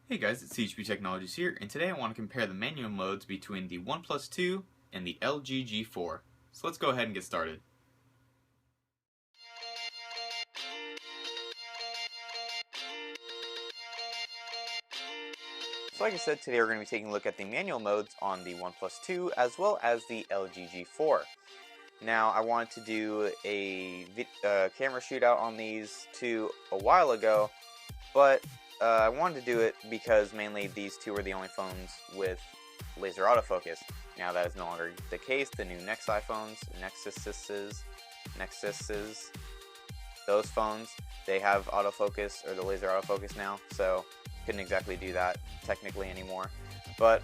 Hey guys, it's CHP Technologies here, and today I want to compare the manual modes between the OnePlus 2 and the LG G4. So let's go ahead and get started. So like I said, today we're going to be taking a look at the manual modes on the OnePlus 2 as well as the LG G4. Now I wanted to do a camera shootout on these two a while ago, but I wanted to do it because mainly these two are the only phones with laser autofocus. Now that is no longer the case. The new Nexus phones, Nexuses, those phones, they have autofocus or the laser autofocus now, so couldn't exactly do that technically anymore. But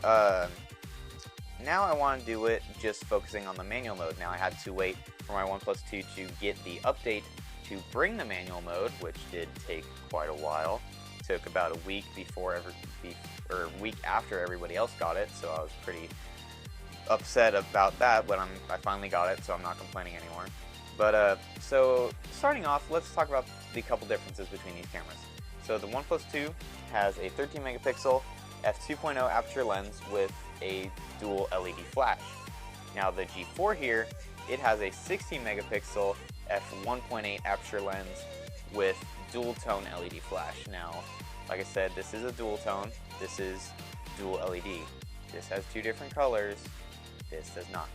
now I want to do it just focusing on the manual mode. Now I had to wait for my OnePlus 2 to get the update to bring the manual mode, which did take quite a while. It took about a week week after everybody else got it, so I was pretty upset about that, but I finally got it, so I'm not complaining anymore. But so starting off, let's talk about the couple differences between these cameras. So the OnePlus 2 has a 13 megapixel f2.0 aperture lens with a dual LED flash. Now the G4 here, it has a 16 megapixel f1.8 aperture lens with dual tone LED flash. Now, like I said, this is a dual tone, this is dual LED. This has two different colors, this does not.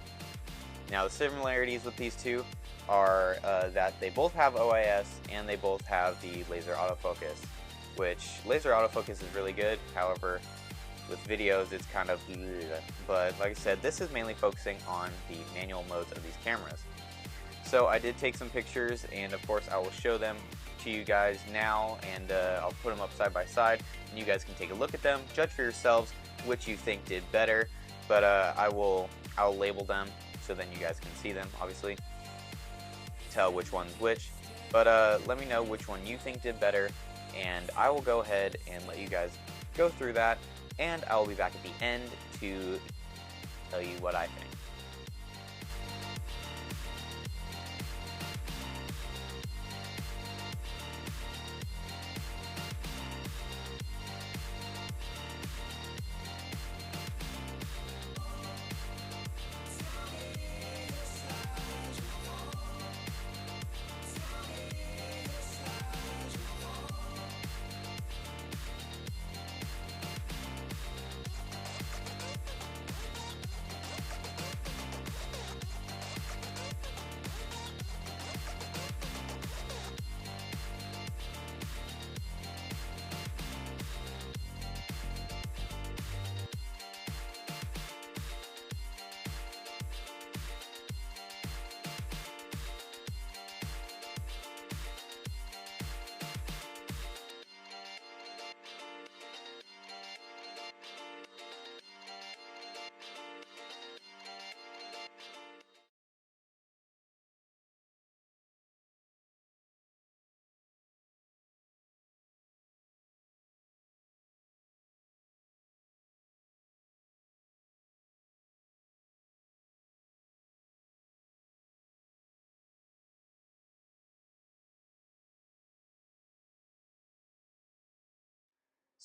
Now the similarities with these two are that they both have OIS and they both have the laser autofocus, which laser autofocus is really good. However, with videos it's kind of bleh. But like I said, this is mainly focusing on the manual modes of these cameras. So I did take some pictures, and of course I will show them to you guys now, and I'll put them up side by side and you guys can take a look at them, judge for yourselves which you think did better. But I'll label them so then you guys can see them, obviously tell which one's which. But let me know which one you think did better, and I will go ahead and let you guys go through that, and I will be back at the end to tell you what I think.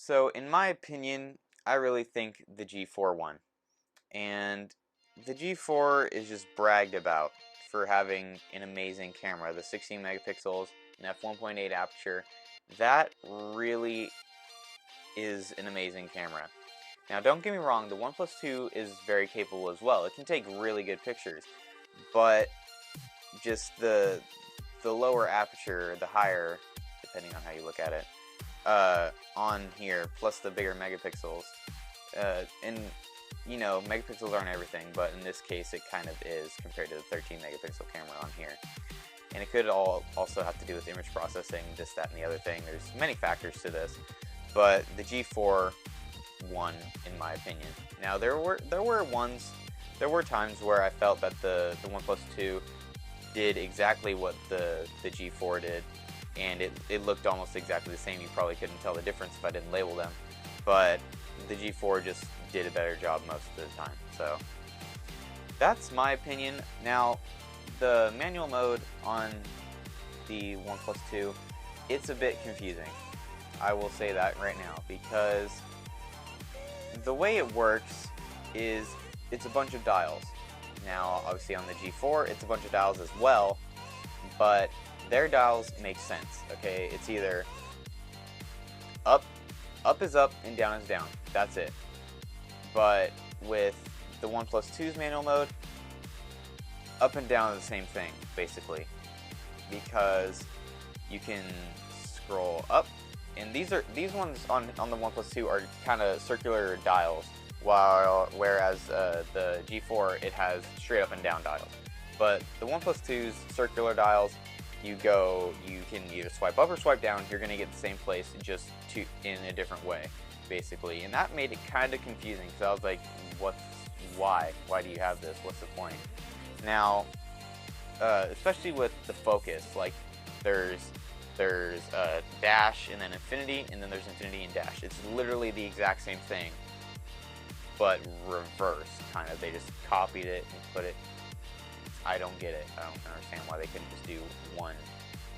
So in my opinion, I really think the G4 won. And the G4 is just bragged about for having an amazing camera. The 16 megapixels, an f1.8 aperture, that really is an amazing camera. Now don't get me wrong, the OnePlus 2 is very capable as well. It can take really good pictures, but just the lower aperture, the higher, depending on how you look at it, on here, plus the bigger megapixels, and you know, megapixels aren't everything, but in this case it kind of is compared to the 13 megapixel camera on here. And it could also have to do with image processing, this, that, and the other thing. There's many factors to this, but the G4 won in my opinion. Now there were times where I felt that the OnePlus 2 did exactly what the G4 did, and it looked almost exactly the same. You probably couldn't tell the difference if I didn't label them, but the G4 just did a better job most of the time. So that's my opinion. Now the manual mode on the OnePlus 2, it's a bit confusing. I will say that right now, because the way it works is it's a bunch of dials. Now, obviously on the G4, it's a bunch of dials as well, but their dials make sense, okay? It's either up is up, and down is down. That's it. But with the OnePlus 2's manual mode, up and down are the same thing, basically, because you can scroll up, and these ones on the OnePlus 2 are kind of circular dials, whereas the G4, it has straight up and down dials. But the OnePlus 2's circular dials, you can either swipe up or swipe down. You're gonna get the same place, just in a different way, basically. And that made it kind of confusing, because I was like, why do you have this? What's the point? Now, especially with the focus, like there's dash and then infinity, and then there's infinity and dash. It's literally the exact same thing, but reverse, kind of. They just copied it and put it. I don't get it. I don't understand why they couldn't just do one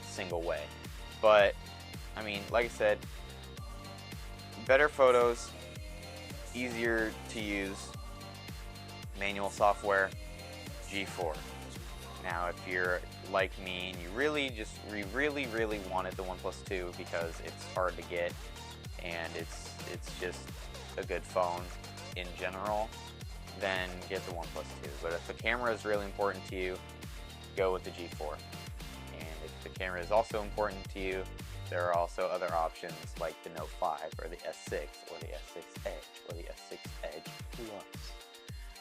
single way. But I mean, like I said, better photos, easier to use, manual software, G4. Now, if you're like me and you really wanted the OnePlus 2 because it's hard to get and it's just a good phone in general, then get the OnePlus 2. But if the camera is really important to you, go with the G4. And if the camera is also important to you, there are also other options like the Note 5 or the S6 or the S6 Edge or the S6 Edge Plus.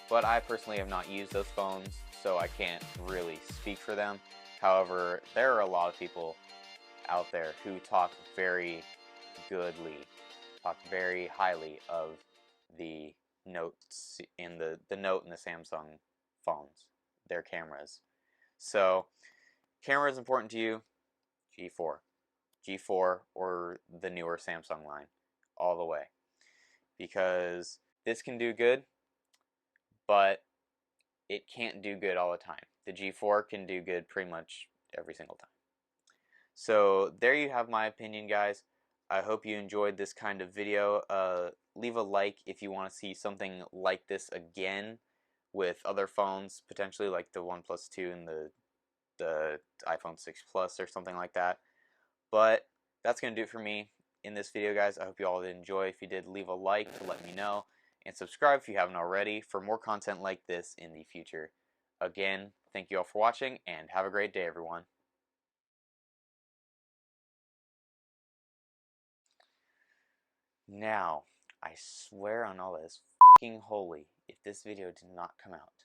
But I personally have not used those phones, so I can't really speak for them. However, there are a lot of people out there who talk very highly of the Notes in the Note and the Samsung phones, their cameras. So, camera is important to you, G4 or the newer Samsung line, all the way, because this can do good, but it can't do good all the time. The G4 can do good pretty much every single time. So there you have my opinion, guys. I hope you enjoyed this kind of video. Leave a like if you want to see something like this again with other phones, potentially like the OnePlus 2 and the iPhone 6 Plus or something like that. But that's going to do it for me in this video, guys. I hope you all did enjoy. If you did, leave a like to let me know. And subscribe if you haven't already for more content like this in the future. Again, thank you all for watching, and have a great day, everyone. Now, I swear on all that is f***ing holy if this video did not come out